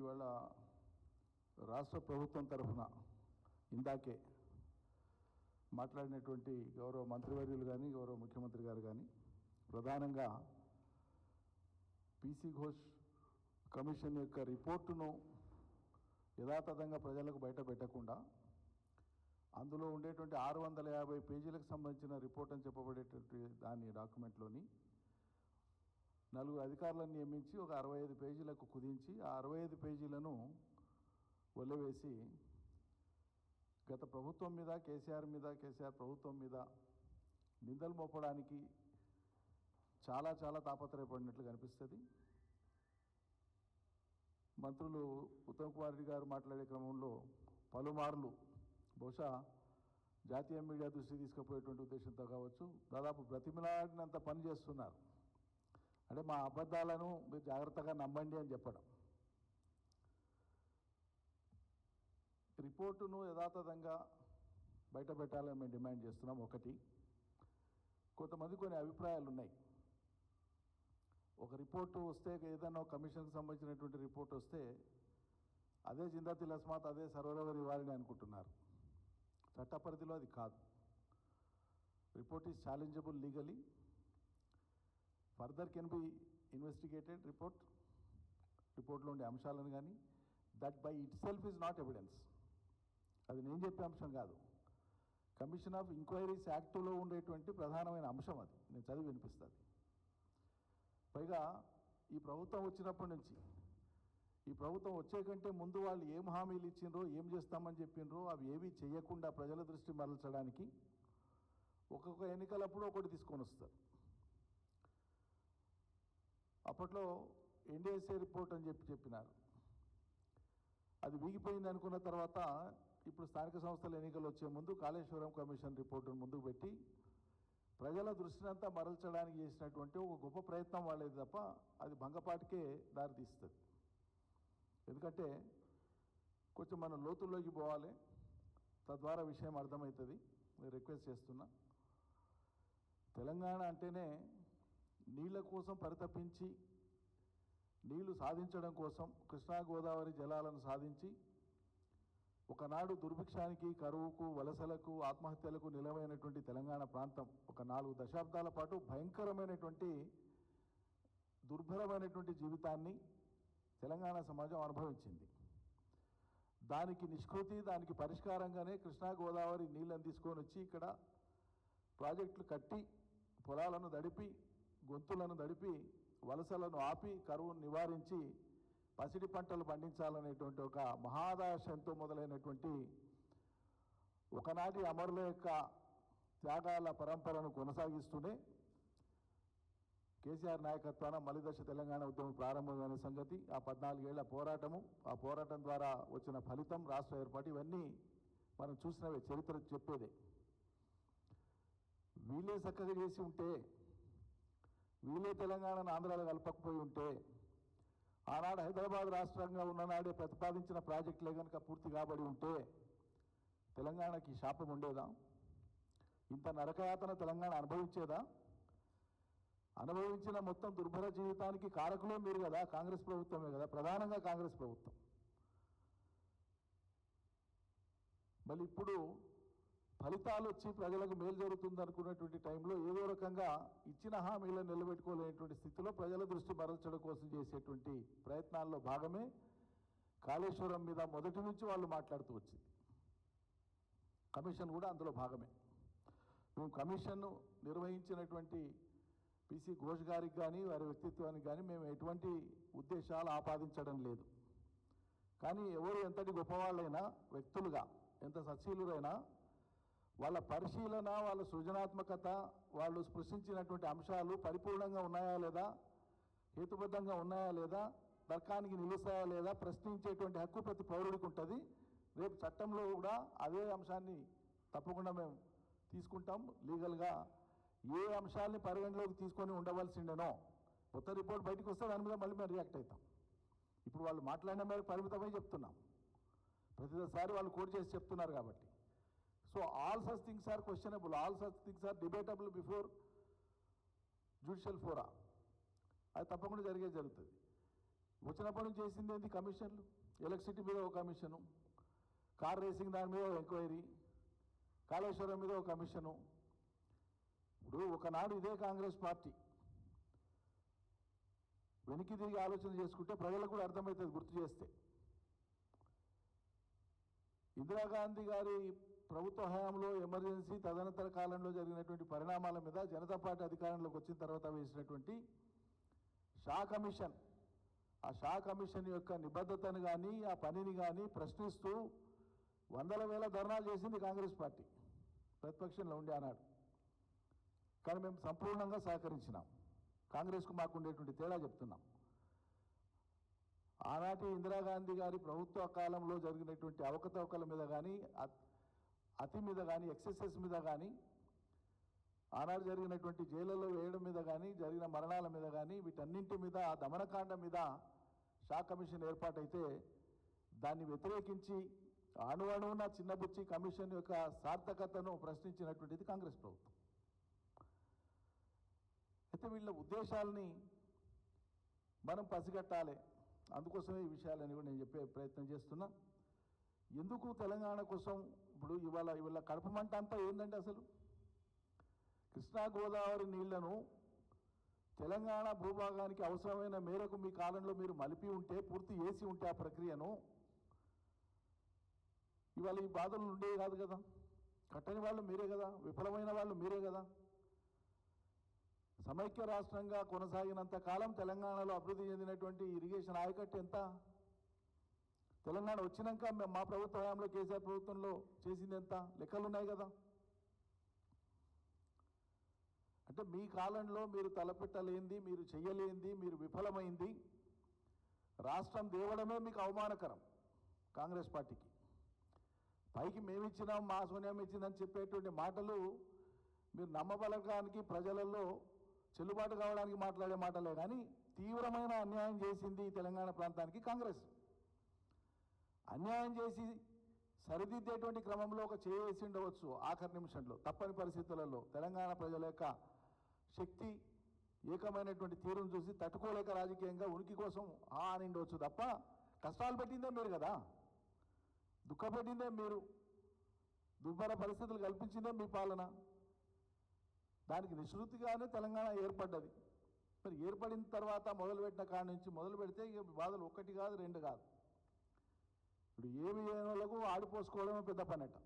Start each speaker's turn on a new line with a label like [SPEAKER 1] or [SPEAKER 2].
[SPEAKER 1] ఇవాళ రాష్ట్ర ప్రభుత్వం తరఫున ఇందాకే మాట్లాడినటువంటి గౌరవ మంత్రివర్యులు కానీ గౌరవ ముఖ్యమంత్రి గారు కానీ ప్రధానంగా పీసీ ఘోష్ కమిషన్ యొక్క రిపోర్టును యథాతథంగా ప్రజలకు బయట పెట్టకుండా అందులో ఉండేటువంటి 650 పేజీలకు సంబంధించిన రిపోర్ట్ అని చెప్పబడేటువంటి దాని డాక్యుమెంట్లోని 4 అధికారులను నియమించి ఒక 65 పేజీలకు కుదించి ఆ 65 పేజీలను వదిలివేసి గత ప్రభుత్వం మీద కేసీఆర్ ప్రభుత్వం మీద నిందలు మోపడానికి చాలా తాపత్రయపడినట్లు కనిపిస్తుంది. మంత్రులు ఉత్తమ్ కుమార్ రెడ్డి గారు మాట్లాడే క్రమంలో పలుమార్లు బహుశా జాతీయ మీడియా దృష్టి తీసుకుపోయేటువంటి ఉద్దేశంతో కావచ్చు దాదాపు బ్రతిమిలాడినంత పని చేస్తున్నారు. అంటే మా అబద్ధాలను మీరు జాగ్రత్తగా నమ్మండి అని చెప్పడం. రిపోర్టును యథాతథంగా బయట పెట్టాలని మేము డిమాండ్ చేస్తున్నాం. ఒకటి, కొంతమంది కొన్ని అభిప్రాయాలు ఉన్నాయి. ఒక రిపోర్టు వస్తే ఏదైనా కమిషన్కి సంబంధించినటువంటి రిపోర్ట్ వస్తే అదే జిందా తిలస్మాత్ అదే సర్వరవరి వారిని అనుకుంటున్నారు. చట్ట పరిధిలో అది కాదు. Report is challengeable legally, further can be investigated రిపోర్ట్లో ఉండే అంశాలను కానీ that by itself is not evidence. అది నేను చెప్పే అంశం కాదు, కమిషన్ ఆఫ్ ఎంక్వైరీస్ యాక్ట్లో ఉండేటువంటి ప్రధానమైన అంశం. అది నేను చదివి వినిపిస్తుంది. పైగా ఈ ప్రభుత్వం వచ్చినప్పటి నుంచి ఈ ప్రభుత్వం వచ్చే కంటే ముందు వాళ్ళు ఏం హామీలు ఇచ్చిండ్రో ఏం చేస్తామని చెప్పిండ్రో అవి ఏవి చేయకుండా ప్రజల దృష్టి మరల్చడానికి ఒక్కొక్క ఎన్నికలప్పుడు ఒకటి తీసుకొని వస్తారు. అప్పట్లో ఎన్డీఎస్ఏ రిపోర్ట్ అని చెప్పినారు. అది వీగిపోయింది అనుకున్న తర్వాత ఇప్పుడు స్థానిక సంస్థల ఎన్నికలు వచ్చే ముందు కాళేశ్వరం కమిషన్ రిపోర్టును ముందుకు పెట్టి ప్రజల దృష్టినంతా మరల్చడానికి చేసినటువంటి ఒక గొప్ప ప్రయత్నం వాళ్ళేది తప్ప అది భంగపాటికే దారితీస్తుంది. ఎందుకంటే కొంచెం మనం లోతుల్లోకి పోవాలి, తద్వారా విషయం అర్థమవుతుంది. నేను రిక్వెస్ట్ చేస్తున్నా. తెలంగాణ అంటేనే నీళ్ళ కోసం పరితపించి నీళ్లు సాధించడం కోసం కృష్ణా గోదావరి జలాలను సాధించి ఒకనాడు దుర్భిక్షానికి, కరువుకు, వలసలకు, ఆత్మహత్యలకు నిలవైనటువంటి తెలంగాణ ప్రాంతం ఒక 4 దశాబ్దాల పాటు భయంకరమైనటువంటి దుర్భరమైనటువంటి జీవితాన్ని తెలంగాణ సమాజం అనుభవించింది. దానికి నిష్కృతి, దానికి పరిష్కారంగానే కృష్ణా గోదావరి నీళ్ళని తీసుకొని వచ్చి ఇక్కడ ప్రాజెక్టులు కట్టి పొలాలను దడిపి గొంతులను దడిపి వలసలను ఆపి కరువును నివారించి పసిడి పంటలు పండించాలనేటువంటి ఒక మహాదాశంతో మొదలైనటువంటి ఒకనాటి అమరుల యొక్క త్యాగాల పరంపరను కొనసాగిస్తూనే కేసీఆర్ నాయకత్వాన మలిదశ తెలంగాణ ఉద్యమం ప్రారంభమైన సంగతి, ఆ 14 ఏళ్ల పోరాటము, ఆ పోరాటం ద్వారా వచ్చిన ఫలితం, రాష్ట్ర ఏర్పాటు, ఇవన్నీ మనం చూసినవే, చరిత్ర చెప్పేదే. వీళ్ళే చక్కగా చేసి ఉంటే, వీళ్ళే తెలంగాణను ఆంధ్రాలో కలపకపోయి ఉంటే, ఆనాడు హైదరాబాద్ రాష్ట్రంగా ఉన్ననాడే ప్రతిపాదించిన ప్రాజెక్టులే కనుక పూర్తి కాబడి ఉంటే తెలంగాణకి శాపం ఉండేదా? ఇంత నరకయాతన తెలంగాణ అనుభవించేదా? అనుభవించిన మొత్తం దుర్భర జీవితానికి కారకులే మీరు కదా, కాంగ్రెస్ ప్రభుత్వమే కదా, ప్రధానంగా కాంగ్రెస్ ప్రభుత్వం. మళ్ళీ ఇప్పుడు ఫలితాలు వచ్చి ప్రజలకు మేలు జరుగుతుంది అనుకున్నటువంటి టైంలో ఏదో రకంగా ఇచ్చిన హామీలను నిలబెట్టుకోలేనటువంటి స్థితిలో ప్రజల దృష్టి మరల్చడం కోసం చేసేటువంటి ప్రయత్నాల్లో భాగమే కాళేశ్వరం మీద మొదటి నుంచి వాళ్ళు మాట్లాడుతూ వచ్చింది. కమిషన్ కూడా అందులో భాగమే. మేము కమిషన్ను నిర్వహించినటువంటి పీసీ ఘోష్ గారికి కానీ వారి వ్యక్తిత్వానికి కానీ మేము ఎటువంటి ఉద్దేశాలు ఆపాదించడం లేదు. కానీ ఎవరు ఎంతటి గొప్పవాళ్ళైనా, వ్యక్తులుగా ఎంత సచ్చీలురైనా వాళ్ళ పరిశీలన, వాళ్ళ సృజనాత్మకత, వాళ్ళు స్పృశించినటువంటి అంశాలు పరిపూర్ణంగా ఉన్నాయా లేదా, హేతుబద్ధంగా ఉన్నాయా లేదా, తర్కానికి నిలుస్తాయా లేదా ప్రశ్నించేటువంటి హక్కు ప్రతి పౌరుడికి ఉంటుంది. రేపు చట్టంలో కూడా అదే అంశాన్ని తప్పకుండా మేము తీసుకుంటాం. లీగల్గా ఏ అంశాలని పరిగణలోకి తీసుకొని ఉండవలసిండేనో కొత్త రిపోర్ట్ బయటకు వస్తే దాని మీద మళ్ళీ మేము రియాక్ట్ అవుతాం. ఇప్పుడు వాళ్ళు మాట్లాడిన మేరకు పరిమితమై చెప్తున్నాం. ప్రతిసారి వాళ్ళు కోట్ చేసి చెప్తున్నారు కాబట్టి. So all such things are questionable, all such things are debatable before judicial fora. అది తప్పకుండా జరుగుతుంది. వచ్చినప్పటి నుంచి చేసింది ఏంది? కమిషన్లు. ఎలక్ట్రిసిటీ మీద ఒక కమిషను, కార్ రేసింగ్ దాని మీద ఒక ఎంక్వైరీ, కాళేశ్వరం మీద ఒక కమిషను. ఇప్పుడు ఒకనాడు ఇదే కాంగ్రెస్ పార్టీ వెనక్కి తిరిగి ఆలోచన చేసుకుంటే ప్రజలకు కూడా అర్థమవుతుంది. గుర్తు చేస్తే ఇందిరాగాంధీ గారి ప్రభుత్వ హయాంలో ఎమర్జెన్సీ తదనంతర కాలంలో జరిగినటువంటి పరిణామాల మీద జనతా పార్టీ అధికారంలోకి వచ్చిన తర్వాత వేసినటువంటి షా కమిషన్, ఆ షా కమిషన్ యొక్క నిబద్ధతను కానీ ఆ పనిని కానీ ప్రశ్నిస్తూ వందల వేల ధర్నాలు చేసింది కాంగ్రెస్ పార్టీ ప్రతిపక్షంలో ఉండి ఆనాడు. కానీ మేము సంపూర్ణంగా సహకరించినాం. కాంగ్రెస్కు మాకు ఉండేటువంటి తేడా చెప్తున్నాం. ఆనాటి ఇందిరాగాంధీ గారి ప్రభుత్వ కాలంలో జరిగినటువంటి అవకతవకల మీద కానీ అతి మీద కానీ ఎక్సెసెస్ మీద కానీ ఆనాడు జరిగినటువంటి జైళ్లలో వేయడం మీద కానీ జరిగిన మరణాల మీద కానీ వీటన్నింటి మీద ఆ దమనకాండ మీద షా కమిషన్ ఏర్పాటైతే దాన్ని వ్యతిరేకించి అణువున చిన్నబుచ్చి కమిషన్ యొక్క సార్థకతను ప్రశ్నించినటువంటిది కాంగ్రెస్ ప్రభుత్వం. అయితే వీళ్ళ ఉద్దేశాలని మనం పసిగట్టాలి. అందుకోసమే ఈ విషయాలని కూడా నేను చెప్పే ప్రయత్నం చేస్తున్నా. ఎందుకు తెలంగాణ కోసం ఇప్పుడు ఇవాళ కడుపు మంట అంతా ఏంటంటే అసలు కృష్ణా గోదావరి నీళ్లను తెలంగాణ భూభాగానికి అవసరమైన మేరకు మీ కాలంలో మీరు మలిపి ఉంటే, పూర్తి చేసి ఉంటే ఆ ప్రక్రియను, ఇవాళ ఈ బాధలు ఉండేవి కాదు కదా. కట్టని వాళ్ళు మీరే కదా, విఫలమైన వాళ్ళు మీరే కదా. సమైక్య రాష్ట్రంగా కొనసాగినంత కాలం తెలంగాణలో అభివృద్ధి చెందినటువంటి ఇరిగేషన్ ఆయకట్టు ఎంత? తెలంగాణ వచ్చినాక మా ప్రభుత్వ హయాంలో కేసీఆర్ ప్రభుత్వంలో చేసింది ఎంత? లెక్కలు ఉన్నాయి కదా. అంటే మీ కాలంలో మీరు తలపెట్టలేంది, మీరు చెయ్యలేంది, మీరు విఫలమైంది, రాష్ట్రం దేవడమే మీకు అవమానకరం కాంగ్రెస్ పార్టీకి. పైకి మేమిచ్చినాం, మా సోనియం ఇచ్చిందని చెప్పేటువంటి మాటలు మీరు నమ్మబలడానికి, ప్రజలలో చెల్లుబాటు కావడానికి మాట్లాడే మాటలే కానీ తీవ్రమైన అన్యాయం చేసింది తెలంగాణ ప్రాంతానికి కాంగ్రెస్. అన్యాయం చేసి సరిదిద్దేటువంటి క్రమంలో ఒక చేసి ఉండవచ్చు ఆఖరి నిమిషంలో, తప్పని పరిస్థితులలో తెలంగాణ ప్రజల యొక్క శక్తి ఏకమైనటువంటి తీరును చూసి తట్టుకోలేక రాజకీయంగా ఉనికి కోసం అని ఉండవచ్చు తప్ప కష్టాలు పెట్టిందే మీరు కదా, దుఃఖపెట్టిందే మీరు, దుర్భర పరిస్థితులు కల్పించిందే మీ పాలన. దానికి నిశ్రుతిగానే తెలంగాణ ఏర్పడ్డది. మరి ఏర్పడిన తర్వాత మొదలుపెట్టిన కాడి నుంచి మొదలు పెడితే ఇక బాధలు ఒకటి కాదు, రెండు కాదు. ఇప్పుడు ఏమి చేయని వాళ్ళకు ఆడిపోసుకోవడమే పెద్ద పనట.